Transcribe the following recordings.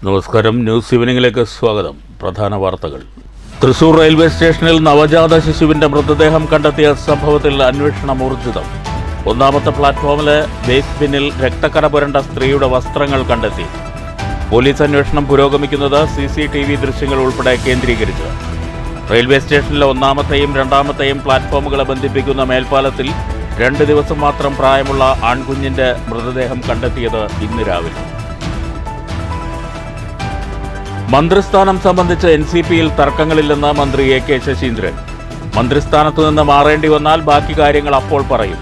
നമസ്കാരം. ന്യൂസ് ഈവനിംഗിലേക്ക് സ്വാഗതം. പ്രധാന വാർത്തകൾ. തൃശൂർ റെയിൽവേ സ്റ്റേഷനിൽ നവജാത ശിശുവിന്റെ മൃതദേഹം കണ്ടെത്തിയ സംഭവത്തിൽ അന്വേഷണം ഊർജിതം. ഒന്നാമത്തെ പ്ലാറ്റ്ഫോമിലെ വേസ്റ്റ് ബിന്നിൽ രക്തക്കറ പുരണ്ട സ്ത്രീയുടെ വസ്ത്രങ്ങൾ കണ്ടെത്തി. പോലീസ് അന്വേഷണം പുരോഗമിക്കുന്നത് CCTV ദൃശ്യങ്ങൾ ഉൾപ്പെടെ കേന്ദ്രീകരിച്ച്. റെയിൽവേ സ്റ്റേഷനിലെ ഒന്നാമത്തെയും രണ്ടാമത്തെയും പ്ലാറ്റ്ഫോമുകളെ ബന്ധിപ്പിക്കുന്ന മേൽപ്പാലത്തിൽ 2 ദിവസം മാത്രം പ്രായമുള്ള ആൺകുഞ്ഞിന്റെ മൃതദേഹം കണ്ടെത്തിയത് ഇന്ന് രാവിലെ. മന്ത്രിസ്ഥാനം സംബന്ധിച്ച് NCPയിൽ തർക്കങ്ങളില്ലെന്ന് മന്ത്രി AK ശശീന്ദ്രൻ. മന്ത്രിസ്ഥാനത്തു നിന്ന് മാറേണ്ടി വന്നാൽ ബാക്കി കാര്യങ്ങൾ അപ്പോൾ പറയും.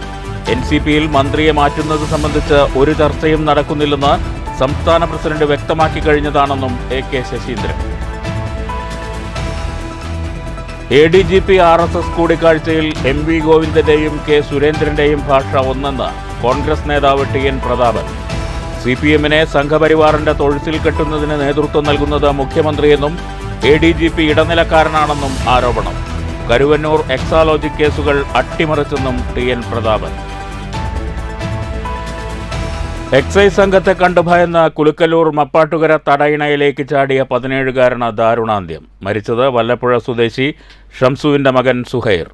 NCPയിൽ മന്ത്രിയെ മാറ്റുന്നത് സംബന്ധിച്ച് ഒരു ചർച്ചയും നടക്കുന്നില്ലെന്ന് സംസ്ഥാന പ്രസിഡന്റ് വ്യക്തമാക്കി കഴിഞ്ഞതാണെന്നും AK ശശീന്ദ്രൻ. ADGP RSS കൂടിക്കാഴ്ചയിൽ MV ഗോവിന്ദന്റെയും K സുരേന്ദ്രന്റെയും ഭാഷ ഒന്നെന്ന് കോൺഗ്രസ് നേതാവ് TN പ്രതാപൻ. CPMനെ സംഘപരിവാറിന്റെ തൊഴുത്തിൽ കെട്ടുന്നതിന് നേതൃത്വം നൽകുന്നത് മുഖ്യമന്ത്രിയെന്നും ADGP ഇടനിലക്കാരനാണെന്നും ആരോപണം. കരുവന്നൂർ എക്സാലോജി കേസുകൾ അട്ടിമറിച്ചെന്നും TN പ്രതാപൻ. എക്സൈസ് സംഘത്തെ കണ്ടു ഭയന്ന കുലുക്കല്ലൂർ മപ്പാട്ടുകര തടയിണയിലേക്ക് ചാടിയ 17-കാരന് ദാരുണാന്ത്യം. മരിച്ചത് വല്ലപ്പുഴ സ്വദേശി ഷംസുവിന്റെ മകൻ സുഹൈർ.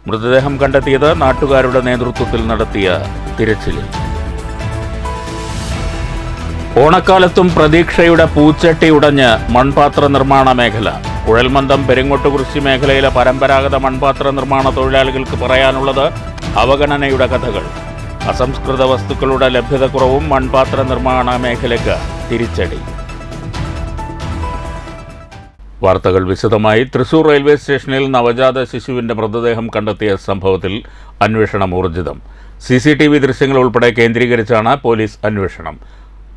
മൃതദേഹം കണ്ടെത്തിയത് നാട്ടുകാരുടെ നേതൃത്വത്തിൽ നടത്തിയ തിരച്ചിലിൽ. ഓണക്കാലത്തും പ്രതീക്ഷയുടെ പൂച്ചട്ടി ഉടഞ്ഞ് മൺപാത്ര നിർമ്മാണ മേഖല. കുഴൽമന്ദം പെരിങ്ങോട്ടുകുറിശി മേഖലയിലെ പരമ്പരാഗത മൺപാത്ര നിർമ്മാണ തൊഴിലാളികൾക്ക് പറയാനുള്ളത് അവഗണനയുടെ കഥകൾ. അസംസ്കൃത വസ്തുക്കളുടെ ലഭ്യതക്കുറവും മൺപാത്ര നിർമ്മാണ മേഖലയ്ക്ക് തിരിച്ചടി. വാർത്തകൾ വിശദമായി. തൃശൂർ റെയിൽവേ സ്റ്റേഷനിൽ നവജാത ശിശുവിന്റെ മൃതദേഹം കണ്ടെത്തിയ സംഭവത്തിൽ അന്വേഷണം ഊർജിതം. CCTV ദൃശ്യങ്ങൾ ഉൾപ്പെടെ കേന്ദ്രീകരിച്ചാണ് പോലീസ് അന്വേഷണം.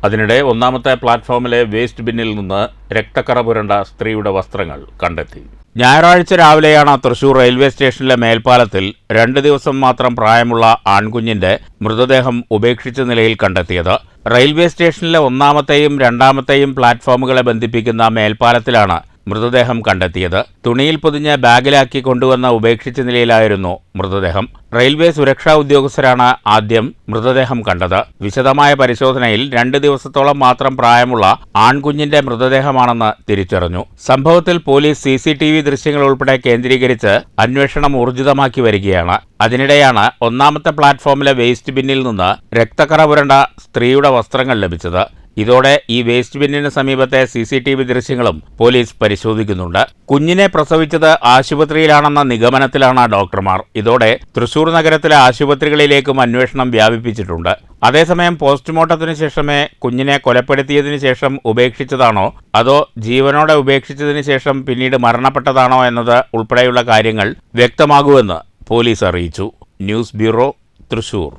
അതിനിടെ ഒന്നാമത്തെ പ്ലാറ്റ്ഫോമിലെ വേസ്റ്റ് ബിന്നിൽ നിന്ന് രക്തക്കറ പുരണ്ട സ്ത്രീയുടെ വസ്ത്രങ്ങൾ കണ്ടെത്തി. ഞായറാഴ്ച രാവിലെയാണ് തൃശൂർ റെയിൽവേ സ്റ്റേഷനിലെ മേൽപ്പാലത്തിൽ 2 ദിവസം മാത്രം പ്രായമുള്ള ആൺകുഞ്ഞിന്റെ മൃതദേഹം ഉപേക്ഷിച്ച നിലയിൽ കണ്ടെത്തിയത്. റെയിൽവേ സ്റ്റേഷനിലെ ഒന്നാമത്തെയും രണ്ടാമത്തെയും പ്ലാറ്റ്ഫോമുകളെ ബന്ധിപ്പിക്കുന്ന മേൽപ്പാലത്തിലാണ് മൃതദേഹം കണ്ടെത്തിയത്. തുണിയിൽ പൊതിഞ്ഞ് ബാഗിലാക്കി കൊണ്ടുവന്ന ഉപേക്ഷിച്ച നിലയിലായിരുന്നു മൃതദേഹം. റെയിൽവേ സുരക്ഷാ ഉദ്യോഗസ്ഥരാണ് ആദ്യം മൃതദേഹം കണ്ടത്. വിശദമായ പരിശോധനയിൽ 2 ദിവസത്തോളം മാത്രം പ്രായമുള്ള ആൺകുഞ്ഞിന്റെ മൃതദേഹമാണെന്ന് തിരിച്ചറിഞ്ഞു. സംഭവത്തിൽ പോലീസ് CCTV ദൃശ്യങ്ങൾ ഉൾപ്പെടെ കേന്ദ്രീകരിച്ച് അന്വേഷണം ഊർജിതമാക്കി വരികയാണ്. അതിനിടെയാണ് ഒന്നാമത്തെ പ്ലാറ്റ്ഫോമിലെ വേസ്റ്റ് ബിന്നിൽ നിന്ന് രക്തക്കറ പുരണ്ട സ്ത്രീയുടെ വസ്ത്രങ്ങൾ ലഭിച്ചത്. ഇതോടെ ഈ വേസ്റ്റ് ബിന്നിന് സമീപത്തെ CCTV ദൃശ്യങ്ങളും പോലീസ് പരിശോധിക്കുന്നുണ്ട്. കുഞ്ഞിനെ പ്രസവിച്ചത് ആശുപത്രിയിലാണെന്ന നിഗമനത്തിലാണ് ഡോക്ടർമാർ. ഇതോടെ തൃശൂർ നഗരത്തിലെ ആശുപത്രികളിലേക്കും അന്വേഷണം വ്യാപിപ്പിച്ചിട്ടുണ്ട്. അതേസമയം പോസ്റ്റ്മോർട്ടത്തിന് ശേഷമേ കുഞ്ഞിനെ കൊലപ്പെടുത്തിയതിനു ശേഷം ഉപേക്ഷിച്ചതാണോ അതോ ജീവനോടെ ഉപേക്ഷിച്ചതിന് ശേഷം പിന്നീട് മരണപ്പെട്ടതാണോ എന്നത് ഉൾപ്പെടെയുള്ള കാര്യങ്ങൾ വ്യക്തമാകുമെന്ന് പോലീസ് അറിയിച്ചു. News bureau, Thrissur.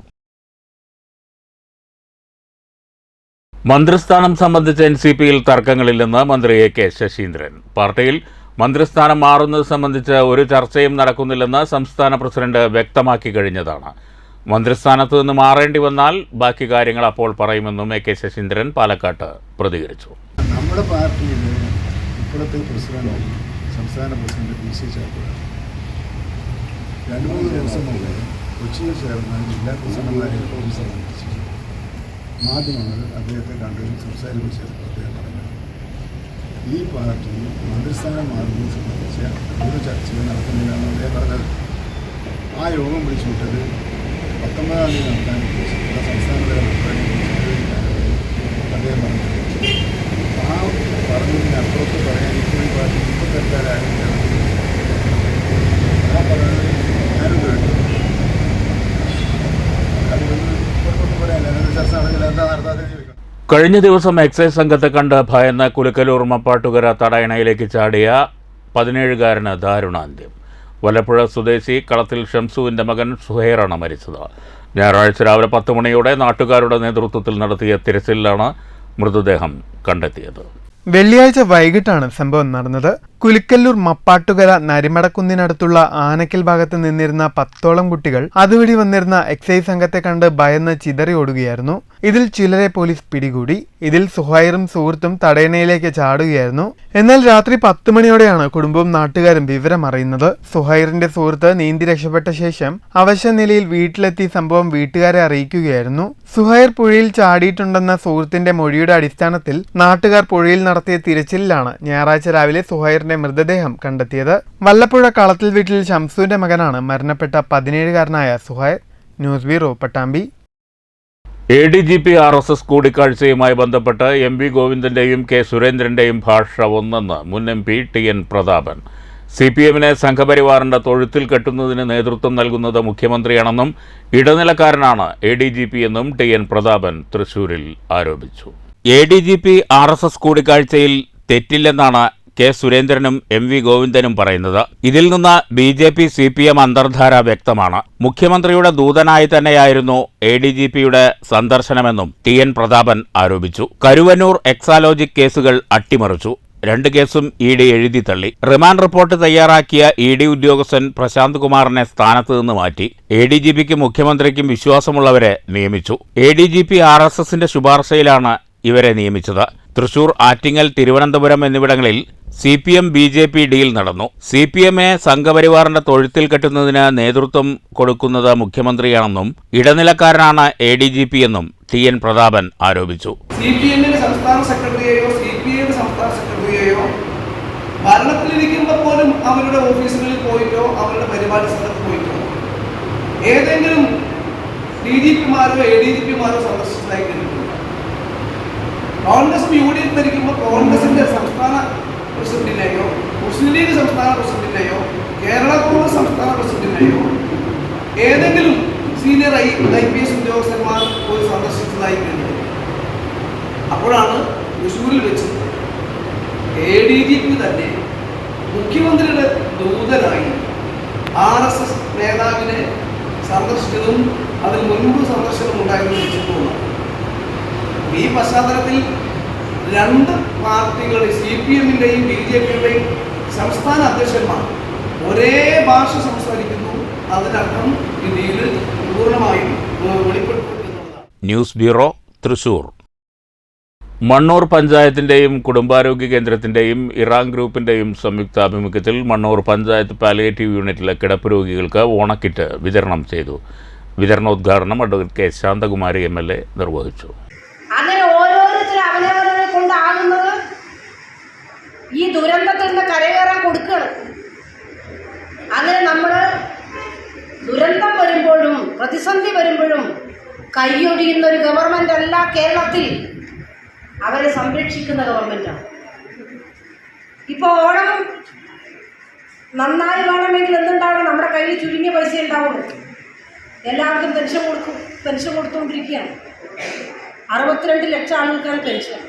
മന്ത്രിസ്ഥാനം സംബന്ധിച്ച് NCPയിൽ തർക്കങ്ങളില്ലെന്ന് മന്ത്രി AK ശശീന്ദ്രൻ. പാർട്ടിയിൽ മന്ത്രിസ്ഥാനം മാറുന്നത് സംബന്ധിച്ച് ഒരു ചർച്ചയും നടക്കുന്നില്ലെന്ന് സംസ്ഥാന പ്രസിഡന്റ് വ്യക്തമാക്കി കഴിഞ്ഞതാണ്. മന്ത്രിസ്ഥാനത്ത് നിന്ന് മാറേണ്ടി വന്നാൽ ബാക്കി കാര്യങ്ങൾ അപ്പോൾ പറയുമെന്നും AK ശശീന്ദ്രൻ പാലക്കാട്ട് പ്രതികരിച്ചു. നമ്മുടെ പാർട്ടിയിൽ ഇപ്പോഴത്തെ പ്രസിഡന്റ് സംസ്ഥാന പ്രസിഡന്റ് PC ചാക്കോയാണ്. 2-3 ദിവസം മുമ്പ് കൊച്ചിയിൽ ചേർന്ന ജില്ലാ പ്രസിഡന്റുമാരെ സംബന്ധിച്ച് മാധ്യമങ്ങൾ അദ്ദേഹത്തെ കണ്ടതിൽ സംസാരിപ്പിച്ചപ്പോൾ അദ്ദേഹം പറഞ്ഞു, ഈ പാർട്ടി മന്ത്രിസ്ഥാനം മാറുന്നത് സംബന്ധിച്ച ഒരു ചർച്ചയും നടക്കുന്നില്ലെന്ന് അദ്ദേഹം പറഞ്ഞത്. ആ യോഗം വിളിച്ചുവിട്ടത് 19-ാം തീയതി നടത്താൻ ഉദ്ദേശിക്കുന്ന സംസ്ഥാനതല അദ്ദേഹം പറഞ്ഞത്. ആ പറഞ്ഞതിനപ്പുറത്ത് പറയാൻ ഇപ്പോൾ ഈ പാർട്ടി ഇപ്പോൾ തരക്കാരായില്ല. ആ പറഞ്ഞത് ഞാനും കേട്ടു. കഴിഞ്ഞ ദിവസം എക്സൈസ് സംഘത്തെ കണ്ട് ഭയന്ന് കുലുക്കല്ലൂർ മപ്പാട്ടുകര തടയണയിലേക്ക് ചാടിയ 17-കാരന് ദാരുണാന്ത്യം. വല്ലപ്പുഴ സ്വദേശി കളത്തിൽ ഷംസുവിന്റെ മകൻ സുഹൈറാണ് മരിച്ചത്. ഞായറാഴ്ച രാവിലെ 10 മണിയോടെ നാട്ടുകാരുടെ നേതൃത്വത്തിൽ നടത്തിയ തിരച്ചിലിലാണ് മൃതദേഹം കണ്ടെത്തിയത്. വെള്ളിയാഴ്ച വൈകിട്ടാണ് സംഭവം നടന്നത്. കുലിക്കല്ലൂർ മപ്പാട്ടുകര നരിമടക്കുന്നിനടുത്തുള്ള ആനക്കൽ ഭാഗത്ത് നിന്നിരുന്ന 10ഓളം കുട്ടികൾ അതുവഴി വന്നിരുന്ന എക്സൈസ് സംഘത്തെ കണ്ട് ഭയന്ന് ചിതറി ഓടുകയായിരുന്നു. ഇതിൽ ചിലരെ പോലീസ് പിടികൂടി. ഇതിൽ സുഹൈറും സുഹൃത്തും തടയണയിലേക്ക് ചാടുകയായിരുന്നു. എന്നാൽ രാത്രി 10 മണിയോടെയാണ് കുടുംബവും നാട്ടുകാരും വിവരം അറിയുന്നത്. സുഹൈറിന്റെ സുഹൃത്ത് നീന്തി രക്ഷപ്പെട്ട ശേഷം അവശ നിലയിൽ വീട്ടിലെത്തി സംഭവം വീട്ടുകാരെ അറിയിക്കുകയായിരുന്നു. സുഹൈർ പുഴയിൽ ചാടിയിട്ടുണ്ടെന്ന സുഹൃത്തിന്റെ മൊഴിയുടെ അടിസ്ഥാനത്തിൽ നാട്ടുകാർ പുഴയിൽ നടത്തിയ തിരച്ചിലിലാണ് ഞായറാഴ്ച രാവിലെ സുഹൈറിന്റെ മൃതദേഹം കണ്ടെത്തിയത്. വല്ലപ്പുഴ കളത്തിൽ വീട്ടിൽ ഷംസുവിന്റെ മകനാണ് മരണപ്പെട്ട 17-കാരനായ Suhair. News bureau, Pattambi. ADGP RSS കൂടിക്കാഴ്ചയുമായി ബന്ധപ്പെട്ട് MV ഗോവിന്ദന്റെയും K സുരേന്ദ്രന്റെയും ഭാഷ ഒന്നെന്ന് മുൻ MP TN പ്രതാപൻ. CPM-നെ സംഘപരിവാറിന്റെ തൊഴുത്തിൽ കെട്ടുന്നതിന് നേതൃത്വം നൽകുന്നത് മുഖ്യമന്ത്രിയാണെന്നും ഇടനിലക്കാരനാണ് ADGP എന്നും TN പ്രതാപൻ തൃശൂരിൽ ആരോപിച്ചു. ADGP RSS കൂടിക്കാഴ്ചയിൽ തെറ്റില്ലെന്നാണ് K സുരേന്ദ്രനും MV ഗോവിന്ദനും പറയുന്നത്. ഇതിൽ നിന്ന് BJP CPM അന്തർധാര വ്യക്തമാണ്. മുഖ്യമന്ത്രിയുടെ ദൂതനായി തന്നെയായിരുന്നു ADGPയുടെ സന്ദർശനമെന്നും TN പ്രതാപൻ ആരോപിച്ചു. കരുവന്നൂർ എക്സാലോജിക് കേസുകൾ അട്ടിമറിച്ചു. 2 കേസും ED എഴുതി തള്ളി. റിമാൻഡ് റിപ്പോർട്ട് തയ്യാറാക്കിയ ED ഉദ്യോഗസ്ഥൻ പ്രശാന്ത് കുമാറിനെ സ്ഥാനത്ത് നിന്ന് മാറ്റി. ADGPക്കും മുഖ്യമന്ത്രിക്കും വിശ്വാസമുള്ളവരെ നിയമിച്ചു. ADGP RSSന്റെ ശുപാർശയിലാണ് ഇവരെ നിയമിച്ചത്. തൃശൂർ, ആറ്റിങ്ങൽ, തിരുവനന്തപുരം എന്നിവിടങ്ങളിൽ CPM BJP ഡീൽ നടന്നു. CPM-നെ സംഘപരിവാറിന്റെ തൊഴുത്തിൽ കെട്ടുന്നതിന് നേതൃത്വം കൊടുക്കുന്നത് മുഖ്യമന്ത്രിയാണെന്നും ഇടനിലക്കാരനാണ് ADGP എന്നും TN പ്രതാപൻ ആരോപിച്ചു. CPM-ന്റെ സംസ്ഥാന സെക്രട്ടറിയെയോ CPI-യുടെ സംസ്ഥാന സെക്രട്ടറിയെയോ ഭരണത്തിലിരിക്കുമ്പോൾ പോലും അവരുടെ ഓഫീസുകളിൽ പോയിട്ടോ അവരുടെ പരിപാടി സ്ഥലത്ത് പോയിട്ടോ ഏതെങ്കിലും DGP-മാരോ ADGP-മാരോ സന്ദർശിച്ചതായി കേട്ടിട്ടുണ്ട്. കോൺഗ്രസും UDF ഭരിക്കുമ്പോൾ കോൺഗ്രസിന്റെ സംസ്ഥാന പ്രസിഡന്റിനെയോ മുസ്ലിം ലീഗ് സംസ്ഥാന പ്രസിഡന്റിനെയോ കേരള കോൺഗ്രസ് സംസ്ഥാന പ്രസിഡന്റിനെയോ ഏതെങ്കിലും സീനിയർ IPS ഉദ്യോഗസ്ഥന്മാർ പോയി സന്ദർശിച്ചതായി കേട്ടത്. അപ്പോഴാണ് തൃശ്ശൂരിൽ വെച്ച് ADGP തന്നെ മുഖ്യമന്ത്രിയുടെ ദൂതനായി RSS നേതാവിനെ സന്ദർശിച്ചതും അതിന് മുൻപ് സന്ദർശനം ഉണ്ടായിരുന്നു വെച്ചിട്ടുള്ള ഈ പശ്ചാത്തലത്തിൽ 2 പാർട്ടികൾ CPM-ന്റെയും BJP-യുടെയും സംസ്ഥാന അധ്യക്ഷന്മാർ ഒരേ ഭാഷ സംസാരിക്കുന്നു. അതിനർത്ഥം ഈ ഡീല് പൂർണ്ണമായും വെളിപ്പെടുത്തുന്നതാണ്. News bureau, Thrissur. മണ്ണൂർ പഞ്ചായത്തിന്റെയും കുടുംബാരോഗ്യ കേന്ദ്രത്തിന്റെയും ഇറാൻ ഗ്രൂപ്പിന്റെയും സംയുക്താഭിമുഖ്യത്തിൽ മണ്ണൂർ പഞ്ചായത്ത് പാലിയേറ്റീവ് യൂണിറ്റിലെ കിടപ്പ് രോഗികൾക്ക് ഓണക്കിറ്റ് വിതരണം ചെയ്തു. വിതരണോദ്ഘാടനം അഡ്വക്കേറ്റ് K ശാന്തകുമാരി MLA നിർവഹിച്ചു. അങ്ങനെ ഓരോരുത്തരും അവനവനെ കൊണ്ടാകുന്നത് ഈ ദുരന്തത്തിൽ നിന്ന് കരകയറാൻ കൊടുക്കുകയാണ്. അങ്ങനെ നമ്മൾ ദുരന്തം വരുമ്പോഴും പ്രതിസന്ധി വരുമ്പോഴും കൈയൊഴിയുന്ന ഒരു ഗവൺമെന്റ് അല്ല കേരളത്തിൽ. അവരെ സംരക്ഷിക്കുന്ന ഗവൺമെന്റാണ്. ഇപ്പോൾ ഓണം നന്നായി വേണമെങ്കിൽ എന്തുണ്ടാവണം? നമ്മുടെ കയ്യിൽ ചുരുങ്ങിയ പൈസ ഉണ്ടാവുള്ളൂ. എല്ലാവർക്കും പെൻഷൻ കൊടുത്തുകൊണ്ടിരിക്കുകയാണ്. 62 ലക്ഷം ആളുകൾക്കാണ് പെൻഷൻ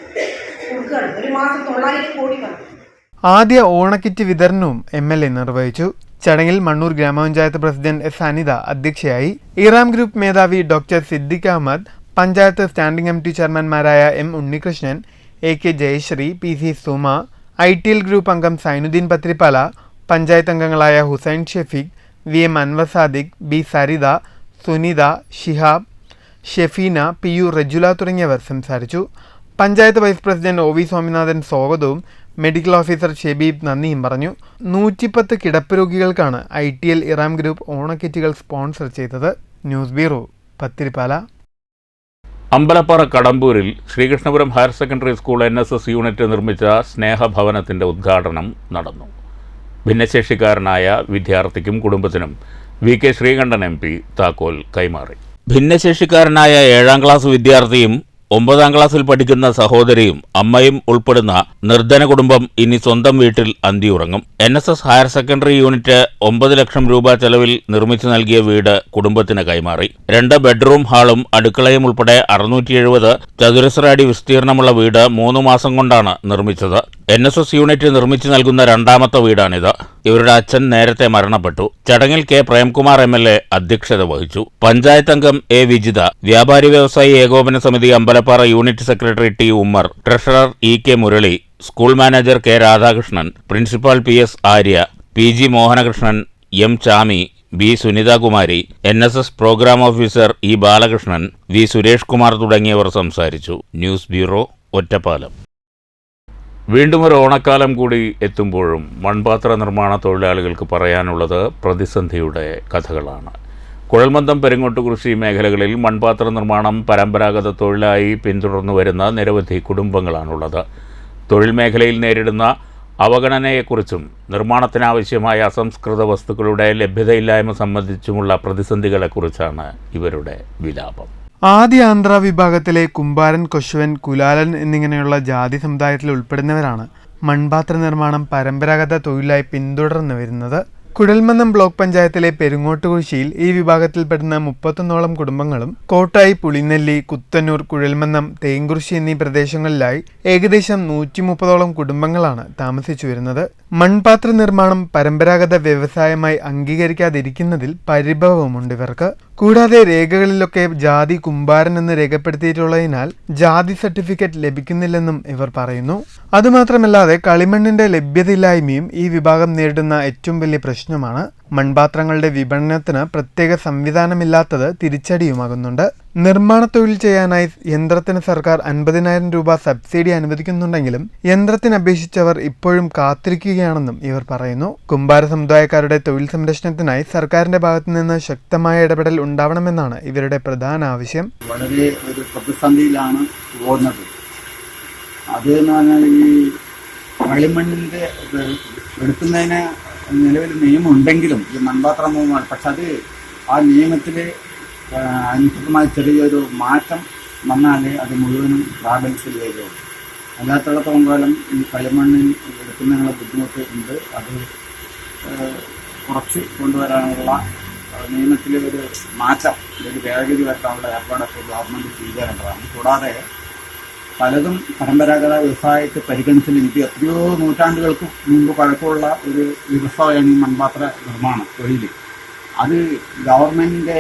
കൊടുക്കുകയാണ്. ഒരു മാസം 900 കോടി വേണം. ആദ്യ ഓണക്കിറ്റ് വിതരണവും MLA നിർവഹിച്ചു. ചടങ്ങിൽ മണ്ണൂർ ഗ്രാമപഞ്ചായത്ത് പ്രസിഡന്റ് S അനിത അധ്യക്ഷയായി. ഇറാം ഗ്രൂപ്പ് മേധാവി doctor Siddique Ahmed, panchayat standing committee ചെയർമാൻമാരായ M Unnikrishnan, AK Jayasree, PC Suma, ITL group അംഗം സൈനുദ്ദീൻ പത്രിപ്പാല, പഞ്ചായത്ത് അംഗങ്ങളായ Hussain Shefeeq, VM Anwar Sadiq, B Saritha, Sunitha, Shihab, Shefeena, PU Rejula തുടങ്ങിയവർ സംസാരിച്ചു. Panchayat vice president OV Swaminathan സ്വാഗതവും മെഡിക്കൽ ഓഫീസർ ഷെബീബ് നന്ദിയും പറഞ്ഞു. 110 കിടപ്പ് രോഗികൾക്കാണ് ITL ഇറാം ഗ്രൂപ്പ് ഓണക്കിറ്റുകൾ സ്പോൺസർ ചെയ്തത്. News bureau, Pathirippala. അമ്പലപ്പാറ കടമ്പൂരിൽ Sreekrishnapuram higher secondary school NSS unit നിർമ്മിച്ച സ്നേഹഭവനത്തിന്റെ ഉദ്ഘാടനം നടന്നു. ഭിന്നശേഷിക്കാരനായ വിദ്യാർത്ഥിക്കും കുടുംബത്തിനും VK ശ്രീകണ്ഠൻ MP താക്കോൽ കൈമാറി. ഭിന്നശേഷിക്കാരനായ 7ാം ക്ലാസ് വിദ്യാർത്ഥിയും 9ാം ക്ലാസ്സിൽ പഠിക്കുന്ന സഹോദരിയും അമ്മയും ഉൾപ്പെടുന്ന നിർധന കുടുംബം ഇനി സ്വന്തം വീട്ടിൽ അന്തിയുറങ്ങും. NSS ഹയർ സെക്കൻഡറി യൂണിറ്റ് 9 ലക്ഷം രൂപ ചെലവിൽ നിർമ്മിച്ചു നൽകിയ വീട് കുടുംബത്തിന് കൈമാറി. 2 ബെഡ്റൂം ഹാളും അടുക്കളയും ഉൾപ്പെടെ 670 ചതുരശ്ര അടി വിസ്തീർണമുള്ള വീട് 3 മാസം കൊണ്ടാണ് നിർമ്മിച്ചത്. NSS യൂണിറ്റ് നിർമ്മിച്ചു നൽകുന്ന 2ാമത്തെ വീടാണിത്. ഇവരുടെ അച്ഛൻ നേരത്തെ മരണപ്പെട്ടു. ചടങ്ങിൽ K പ്രേംകുമാർ MLA അധ്യക്ഷത വഹിച്ചു. പഞ്ചായത്ത് അംഗം A വിജിത, വ്യാപാരി വ്യവസായി ഏകോപന സമിതി Ambalappara unit secretary T Ummer, treasurer EK Murali, school manager K Radhakrishnan, principal PS Arya, PG Mohanakrishnan, M Chami, B Sunithakumari, NSS programme officer E Balakrishnan, V Suresh Kumar തുടങ്ങിയവർ സംസാരിച്ചു. News bureau, Ottapalam. വീണ്ടും ഒരു ഓണക്കാലം കൂടി എത്തുമ്പോഴും മൺപാത്ര നിർമ്മാണ തൊഴിലാളികൾക്ക് പറയാനുള്ളത് പ്രതിസന്ധിയുടെ കഥകളാണ്. കുഴൽമന്ദം, പെരിങ്ങോട്ടുകുറിശി മേഖലകളിൽ മൺപാത്ര നിർമ്മാണം പരമ്പരാഗത തൊഴിലായി പിന്തുടർന്നു വരുന്ന നിരവധി കുടുംബങ്ങളാണുള്ളത്. തൊഴിൽ മേഖലയിൽ നേരിടുന്ന അവഗണനയെക്കുറിച്ചും നിർമ്മാണത്തിനാവശ്യമായ അസംസ്കൃത വസ്തുക്കളുടെ ലഭ്യതയില്ലായ്മ സംബന്ധിച്ചുമുള്ള പ്രതിസന്ധികളെക്കുറിച്ചാണ് ഇവരുടെ വിലാപം. ആദ്യ ആന്ധ്ര വിഭാഗത്തിലെ കുമ്പാരൻ, കൊശവൻ, കുലാലൻ എന്നിങ്ങനെയുള്ള ജാതി സമുദായത്തിൽ ഉൾപ്പെടുന്നവരാണ് മൺപാത്ര നിർമ്മാണം പരമ്പരാഗത തൊഴിലായി പിന്തുടർന്നു വരുന്നത്. കുഴൽമന്ദം ബ്ലോക്ക് പഞ്ചായത്തിലെ പെരിങ്ങോട്ടുകുറിശിയിൽ ഈ വിഭാഗത്തിൽപ്പെടുന്ന 31ഓളം കുടുംബങ്ങളും കോട്ടായി, പുളിനെല്ലി, കുത്തന്നൂർ, കുഴൽമന്ദം, തേങ്കുറിശി എന്നീ പ്രദേശങ്ങളിലായി ഏകദേശം 130ഓളം കുടുംബങ്ങളാണ് താമസിച്ചു വരുന്നത്. മൺപാത്ര നിർമ്മാണം പരമ്പരാഗത വ്യവസായമായി അംഗീകരിക്കാതിരിക്കുന്നതിൽ പരിഭവമുണ്ട് ഇവർക്ക്. കൂടാതെ രേഖകളിലൊക്കെ ജാതി കുമ്പാരൻ എന്ന് രേഖപ്പെടുത്തിയിട്ടുള്ളതിനാൽ ജാതി സർട്ടിഫിക്കറ്റ് ലഭിക്കുന്നില്ലെന്നും ഇവർ പറയുന്നു. അതുമാത്രമല്ലാതെ കളിമണ്ണിന്റെ ലഭ്യതയില്ലായ്മയും ഈ വിഭാഗം നേരിടുന്ന ഏറ്റവും വലിയ പ്രശ്നമാണ്. മൺപാത്രങ്ങളുടെ വിപണനത്തിന് പ്രത്യേക സംവിധാനമില്ലാത്തത് തിരിച്ചടിയുമാകുന്നുണ്ട്. നിർമ്മാണ തൊഴിൽ ചെയ്യാനായി യന്ത്രത്തിന് സർക്കാർ 50,000 രൂപ സബ്സിഡി അനുവദിക്കുന്നുണ്ടെങ്കിലും യന്ത്രത്തിന് അപേക്ഷിച്ചവർ ഇപ്പോഴും കാത്തിരിക്കുകയാണെന്നും ഇവർ പറയുന്നു. കുമ്പാര സമുദായക്കാരുടെ തൊഴിൽ സംരക്ഷണത്തിനായി സർക്കാരിന്റെ ഭാഗത്തു നിന്ന് ശക്തമായ ഇടപെടൽ ഉണ്ടാവണമെന്നാണ് ഇവരുടെ പ്രധാന ആവശ്യം. വളരെ ഒരു പ്രതിസന്ധിയിലാണ് പോകുന്നത്. അത് എന്ന് പറഞ്ഞാൽ ഈ കളിമണ്ണിന്റെ എടുക്കുന്നതിന് നിലവിൽ നിയമം ഉണ്ടെങ്കിലും ഈ മൺപാത്ര നിയമമാണ്. പക്ഷെ അത് ആ നിയമത്തിൽ അനുസൃതമായ ചെറിയൊരു മാറ്റം വന്നാൽ അത് മുഴുവനും പ്രാബല്യത്തിൽ വരികയുള്ളൂ. അല്ലാത്തിടത്തോളം കാലം ഈ കളിമണ്ണിൽ എടുക്കുന്നതിനുള്ള ബുദ്ധിമുട്ട് ഉണ്ട്. അത് കുറച്ച് കൊണ്ടുവരാനുള്ള നിയമത്തിലെ ഒരു മാറ്റം, ഒരു ഭേദഗതി വരുത്താനുള്ള ഏർപ്പാടൊക്കെ ഗവൺമെൻറ് സ്വീകരിക്കേണ്ടതാണ്. കൂടാതെ പലതും പരമ്പരാഗത വ്യവസായത്തെ പരിഗണിച്ചാൽ എനിക്ക് എത്രയോ നൂറ്റാണ്ടുകൾക്ക് മുമ്പ് പഴക്കമുള്ള ഒരു വ്യവസായമാണ് ഈ മൺപാത്ര നിർമ്മാണ തൊഴിൽ. അത് ഗവൺമെൻറ്റിൻ്റെ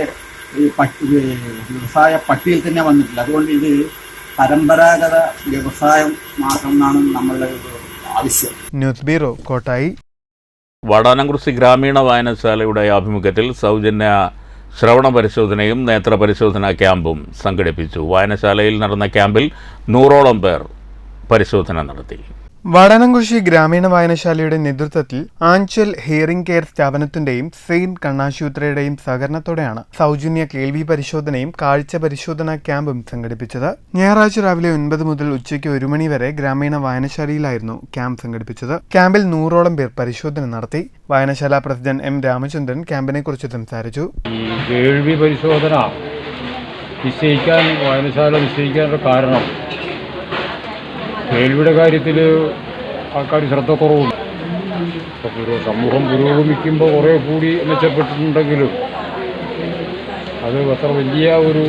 വ്യവസായ പട്ടികയിൽ തന്നെ വന്നിട്ടില്ല. അതുകൊണ്ട് ഇത് പരമ്പരാഗത വ്യവസായം മാത്രമെന്നാണ് നമ്മളുടെ ആവശ്യം. News bureau, Kottayi. വാടാനംകുറിശി ഗ്രാമീണ വായനശാലയുടെ ആഭിമുഖ്യത്തിൽ സൗജന്യ ശ്രവണ പരിശോധനയും നേത്ര പരിശോധനാ ക്യാമ്പും സംഘടിപ്പിച്ചു. വായനശാലയിൽ നടന്ന ക്യാമ്പിൽ 100ഓളം പേർ പരിശോധന നടത്തി. വാടാനംകുറിശി ഗ്രാമീണ വായനശാലയുടെ നേതൃത്വത്തിൽ ആഞ്ചൽ ഹിയറിംഗ് കെയർ സ്ഥാപനത്തിന്റെയും സെയിന്റ് കണ്ണാശുപത്രിയുടെയും സഹകരണത്തോടെയാണ് സൗജന്യ കേൾവി പരിശോധനയും കാഴ്ച പരിശോധനാ ക്യാമ്പും സംഘടിപ്പിച്ചത്. ഞായറാഴ്ച രാവിലെ 9 മുതൽ ഉച്ചയ്ക്ക് 1 മണി വരെ ഗ്രാമീണ വായനശാലയിലായിരുന്നു ക്യാമ്പ് സംഘടിപ്പിച്ചത്. ക്യാമ്പിൽ 100ഓളം പേർ പരിശോധന നടത്തി. വായനശാല പ്രസിഡന്റ് M രാമചന്ദ്രൻ ക്യാമ്പിനെ കുറിച്ച് സംസാരിച്ചു. കേൾവി പരിശോധന വായനശാല നിശ്ചയിക്കാനുള്ള കാരണം കേൾവിയുടെ കാര്യത്തിൽ ആൾക്കാർ ശ്രദ്ധക്കുറവുണ്ട്. ഇപ്പോൾ സമൂഹം പുരോഗമിക്കുമ്പോൾ കുറേ കൂടി മെച്ചപ്പെട്ടിട്ടുണ്ടെങ്കിലും അത് അത്ര വലിയ ഒരു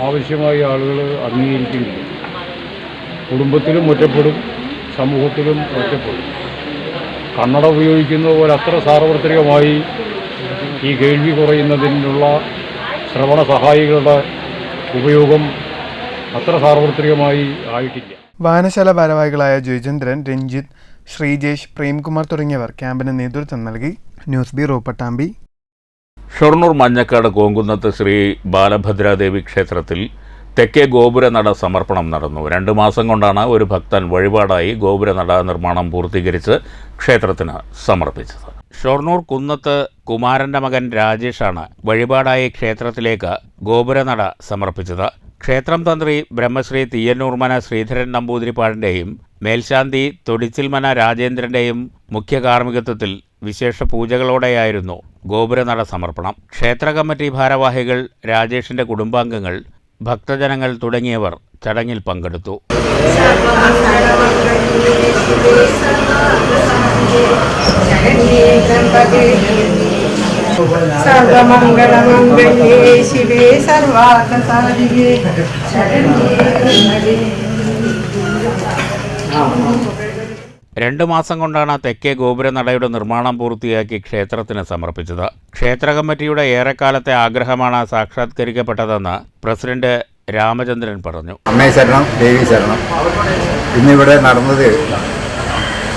ആവശ്യമായി ആളുകൾ അംഗീകരിക്കുന്നില്ല. കുടുംബത്തിലും ഒറ്റപ്പെടും, സമൂഹത്തിലും ഒറ്റപ്പെടും. കണ്ണട ഉപയോഗിക്കുന്ന പോലെ അത്ര സാർവത്രികമായി ഈ കേൾവി കുറയുന്നതിനുള്ള ശ്രവണ സഹായികളുടെ ഉപയോഗം അത്ര സാർവത്രികമായി ആയിട്ടില്ല. വായനശാല ഭാരവാഹികളായ ജയചന്ദ്രൻ, രഞ്ജിത്ത്, ശ്രീജേഷ്, പ്രേംകുമാർ തുടങ്ങിയവർ ക്യാമ്പിന് നേതൃത്വം നൽകി. News bureau, Pattambi. ഷൊർണൂർ മഞ്ഞക്കാട് കോങ്കുന്നത്ത് ശ്രീ ബാലഭദ്രാദേവി ക്ഷേത്രത്തിൽ തെക്കേ ഗോപുരനട സമർപ്പണം നടന്നു. 2 മാസം കൊണ്ടാണ് ഒരു ഭക്തൻ വഴിപാടായി ഗോപുരനട നിർമ്മാണം പൂർത്തീകരിച്ച് ക്ഷേത്രത്തിന് സമർപ്പിച്ചത്. ഷൊർണൂർ കുന്നത്ത് കുമാരന്റെ മകൻ രാജേഷാണ് വഴിപാടായി ക്ഷേത്രത്തിലേക്ക് ഗോപുരനട സമർപ്പിച്ചത്. ക്ഷേത്രം തന്ത്രി ബ്രഹ്മശ്രീ തീയന്നൂർമന ശ്രീധരൻ നമ്പൂതിരിപ്പാടിൻ്റെയും മേൽശാന്തി തൊടിച്ചിൽമന രാജേന്ദ്രൻ്റെയും മുഖ്യ കാർമ്മികത്വത്തിൽ വിശേഷ പൂജകളോടെയായിരുന്നു ഗോപുരനട സമർപ്പണം. ക്ഷേത്ര കമ്മിറ്റി ഭാരവാഹികൾ, രാജേഷിൻ്റെ കുടുംബാംഗങ്ങൾ, ഭക്തജനങ്ങൾ തുടങ്ങിയവർ ചടങ്ങിൽ പങ്കെടുത്തു. സർവമംഗളമംഗളേ ശിവേ സർവാർത്ഥസാധികേ ശരണ്യേ. 2 മാസം കൊണ്ടാണ് തെക്കേ ഗോപുരനടയുടെ നിർമ്മാണം പൂർത്തിയാക്കി ക്ഷേത്രത്തിന് സമർപ്പിച്ചത്. ക്ഷേത്ര കമ്മിറ്റിയുടെ ഏറെക്കാലത്തെ ആഗ്രഹമാണ് സാക്ഷാത്കരിക്കപ്പെട്ടതെന്ന് പ്രസിഡന്റ് രാമചന്ദ്രൻ പറഞ്ഞു. അമ്മേ ശരണം, ദേവി ശരണം. ഇന്നിവിടെ നടന്നത്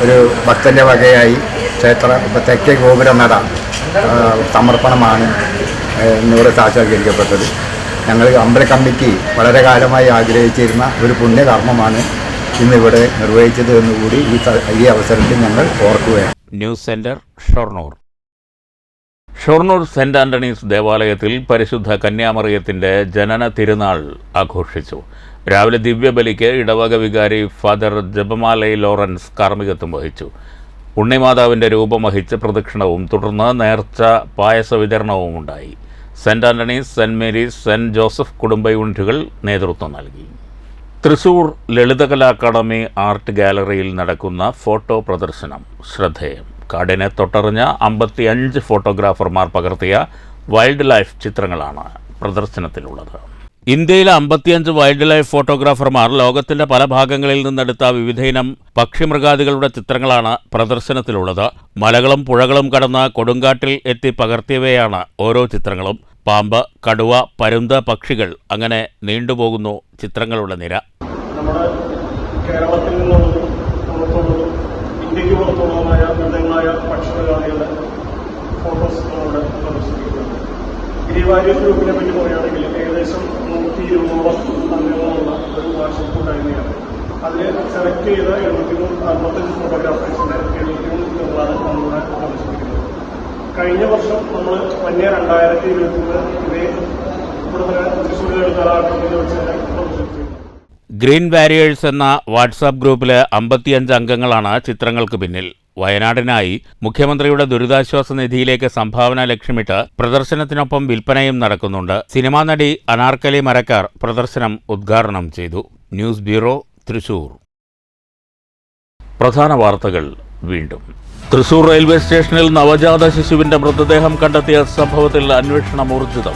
ഒരു ഭക്തൻ്റെ വകയായി തെക്കേ ഗോപുര നട സമർപ്പണമാണ് ഇന്നിവിടെ സാക്ഷാത്കരിക്കപ്പെട്ടത്. ഞങ്ങൾ അമ്പല കമ്മിറ്റി വളരെ കാലമായി ആഗ്രഹിച്ചിരുന്ന ഒരു പുണ്യകർമ്മമാണ് ഇന്നിവിടെ നിർവഹിച്ചത് എന്നുകൂടി ഈ അവസരത്തിൽ ഞങ്ങൾ ഓർക്കുകയാണ്. News centre Shoranur. ഷൊർണൂർ സെന്റ് ആന്റണീസ് ദേവാലയത്തിൽ പരിശുദ്ധ കന്യാമറിയത്തിൻ്റെ ജനന തിരുനാൾ ആഘോഷിച്ചു. രാവിലെ ദിവ്യബലിക്ക് ഇടവക വികാരി ഫാദർ ജപമാലൈ ലോറൻസ് കാർമ്മികത്വം വഹിച്ചു. ഉണ്ണിമാതാവിൻ്റെ രൂപം വഹിച്ച് പ്രദക്ഷിണവും തുടർന്ന് നേർച്ച പായസ വിതരണവും ഉണ്ടായി. Saint Antony's, Saint Mary's, Saint Joseph കുടുംബ യൂണിറ്റുകൾ നേതൃത്വം നൽകി. തൃശൂർ ലളിതകലാ അക്കാദമി ആർട്ട് ഗാലറിയിൽ നടക്കുന്ന ഫോട്ടോ പ്രദർശനം ശ്രദ്ധേയം. കാടിനെ തൊട്ടറിഞ്ഞ 55 ഫോട്ടോഗ്രാഫർമാർ പകർത്തിയ വൈൽഡ് ലൈഫ് ചിത്രങ്ങളാണ് പ്രദർശനത്തിലുള്ളത്. ഇന്ത്യയിലെ 55 വൈൽഡ് ലൈഫ് ഫോട്ടോഗ്രാഫർമാർ ലോകത്തിന്റെ പല ഭാഗങ്ങളിൽ നിന്നെടുത്ത വിവിധയിനം പക്ഷിമൃഗാദികളുടെ ചിത്രങ്ങളാണ് പ്രദർശനത്തിലുള്ളത്. മലകളും പുഴകളും കടന്ന് കൊടുങ്കാട്ടിൽ എത്തി പകർത്തിയവയാണ് ഓരോ ചിത്രങ്ങളും. പാമ്പ്, കടുവ, പരുന്ത്, പക്ഷികൾ, അങ്ങനെ നീണ്ടുപോകുന്നു ചിത്രങ്ങളുടെ നിര. നമ്മുടെ കേരളത്തിൽ നിന്നുള്ളതും പുറത്തുള്ളതും ഇന്ത്യക്ക് പുറത്തുള്ളതുമായ വിവിധങ്ങളായ പക്ഷിമൃഗാദികളുടെ ഫോട്ടോസ് നമ്മളിവിടെ പ്രദർശിപ്പിക്കുന്നുണ്ട്. ഗിരിവാര്യർ ഗ്രൂപ്പിനെ പറ്റി പറയുകയാണെങ്കിൽ ഏകദേശം 120 അംഗങ്ങളുള്ള ഒരു വാട്സപ്പ് കൂട്ടായ്മയാണ്. അതിൽ സെലക്ട് ചെയ്ത 45 ഫോട്ടോഗ്രാഫേഴ്സിന്റെ 73 ചിത്രങ്ങളാണ് നമ്മളിവിടെ പ്രദർശിപ്പിക്കുന്നത്. കഴിഞ്ഞ വർഷം നമ്മൾ 2023 ഇതേ ഇവിടെ തൃശ്ശൂർ കലാകാരത്തിൽ വെച്ച് തന്നെ പ്രദർശിപ്പിച്ചു. ഗ്രീൻ വാരിയേഴ്സ് എന്ന വാട്സാപ്പ് ഗ്രൂപ്പിലെ 55 അംഗങ്ങളാണ് ചിത്രങ്ങൾക്ക് പിന്നിൽ. വയനാടിനായി മുഖ്യമന്ത്രിയുടെ ദുരിതാശ്വാസ നിധിയിലേക്ക് സംഭാവന ലക്ഷ്യമിട്ട് പ്രദർശനത്തിനൊപ്പം വിൽപ്പനയും നടക്കുന്നുണ്ട്. സിനിമാ നടി അനാർക്കലി മരക്കാർ പ്രദർശനം ഉദ്ഘാടനം ചെയ്തു. News bureau, Thrissur. പ്രധാന വാർത്തകൾ വീണ്ടും. തൃശൂർ റെയിൽവേ സ്റ്റേഷനിൽ നവജാത ശിശുവിന്റെ മൃതദേഹം കണ്ടെത്തിയ സംഭവത്തിൽ അന്വേഷണം ഊർജിതം.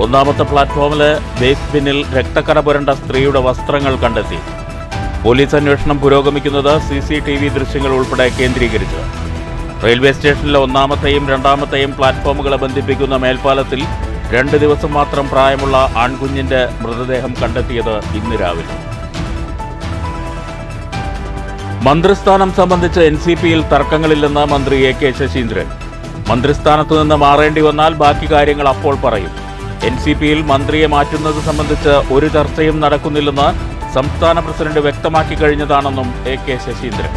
1ാമത്തെ പ്ലാറ്റ്ഫോമിലെ വേസ്റ്റ് ബിന്നിൽ രക്തക്കറ പുരണ്ട സ്ത്രീയുടെ വസ്ത്രങ്ങൾ കണ്ടെത്തി. പോലീസ് അന്വേഷണം പുരോഗമിക്കുന്നത് CCTV ദൃശ്യങ്ങൾ ഉൾപ്പെടെ കേന്ദ്രീകരിച്ച്. റെയിൽവേ സ്റ്റേഷനിലെ 1ാമത്തെയും 2ാമത്തെയും പ്ലാറ്റ്ഫോമുകളെ ബന്ധിപ്പിക്കുന്ന മേൽപ്പാലത്തിൽ 2 ദിവസം മാത്രം പ്രായമുള്ള ആൺകുഞ്ഞിന്റെ മൃതദേഹം കണ്ടെത്തിയത് ഇന്ന് രാവിലെ. മന്ത്രിസ്ഥാനം സംബന്ധിച്ച് NCPയിൽ തർക്കങ്ങളില്ലെന്ന് മന്ത്രി AK ശശീന്ദ്രൻ. മന്ത്രിസ്ഥാനത്തു നിന്ന് മാറേണ്ടി വന്നാൽ ബാക്കി കാര്യങ്ങൾ അപ്പോൾ പറയും. NCPയിൽ മന്ത്രിയെ മാറ്റുന്നത് സംബന്ധിച്ച് ഒരു ചർച്ചയും നടക്കുന്നില്ലെന്ന് സംസ്ഥാന പ്രസിഡന്റ് വ്യക്തമാക്കി കഴിഞ്ഞതാണെന്നും AK ശശീന്ദ്രൻ.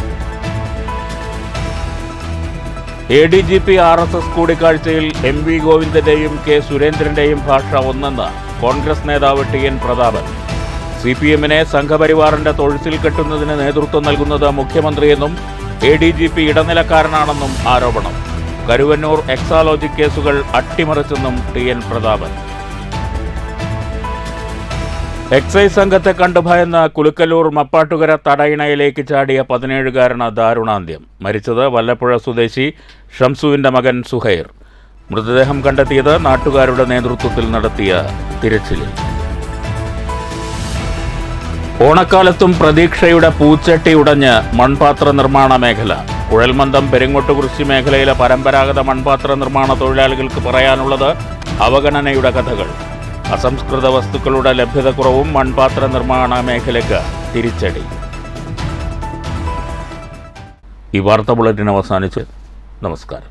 ADGP RSS കൂടിക്കാഴ്ചയിൽ MV ഗോവിന്ദന്റെയും K സുരേന്ദ്രന്റെയും ഭാഷ ഒന്നെന്ന് കോൺഗ്രസ് നേതാവ് TN പ്രതാപൻ. CPMനെ സംഘപരിവാറിന്റെ തൊഴുത്തിൽ കെട്ടുന്നതിന് നേതൃത്വം നൽകുന്നത് മുഖ്യമന്ത്രിയെന്നും ADGP ഇടനിലക്കാരനാണെന്നും ആരോപണം. കരുവന്നൂർ എക്സാലോജിക് കേസുകൾ അട്ടിമറിച്ചെന്നും TN പ്രതാപൻ. എക്സൈസ് സംഘത്തെ കണ്ടു ഭയന്ന കുലുക്കല്ലൂർ മപ്പാട്ടുകര തടയിണയിലേക്ക് ചാടിയ 17-കാരന് ദാരുണാന്ത്യം. മരിച്ചത് വല്ലപ്പുഴ സ്വദേശി ഷംസുവിന്റെ മകൻ സുഹൈർ. മൃതദേഹം കണ്ടെത്തിയത് നാട്ടുകാരുടെ നേതൃത്വത്തിൽ നടത്തിയ തിരച്ചിലിൽ. ഓണക്കാലത്തും പ്രതീക്ഷയുടെ പൂച്ചട്ടി ഉടഞ്ഞ് മൺപാത്ര നിർമ്മാണ മേഖല. കുഴൽമന്ദം പെരിങ്ങോട്ടുകുറിശി മേഖലയിലെ പരമ്പരാഗത മൺപാത്ര നിർമ്മാണ തൊഴിലാളികൾക്ക് പറയാനുള്ളത് അവഗണനയുടെ കഥകൾ. അസംസ്കൃത വസ്തുക്കളുടെ ലഭ്യതക്കുറവും മൺപാത്ര നിർമ്മാണ മേഖലയ്ക്ക് തിരിച്ചടി. ഈ വാർത്താ ബുള്ളറ്റിൻ അവസാനിച്ച്. നമസ്കാരം.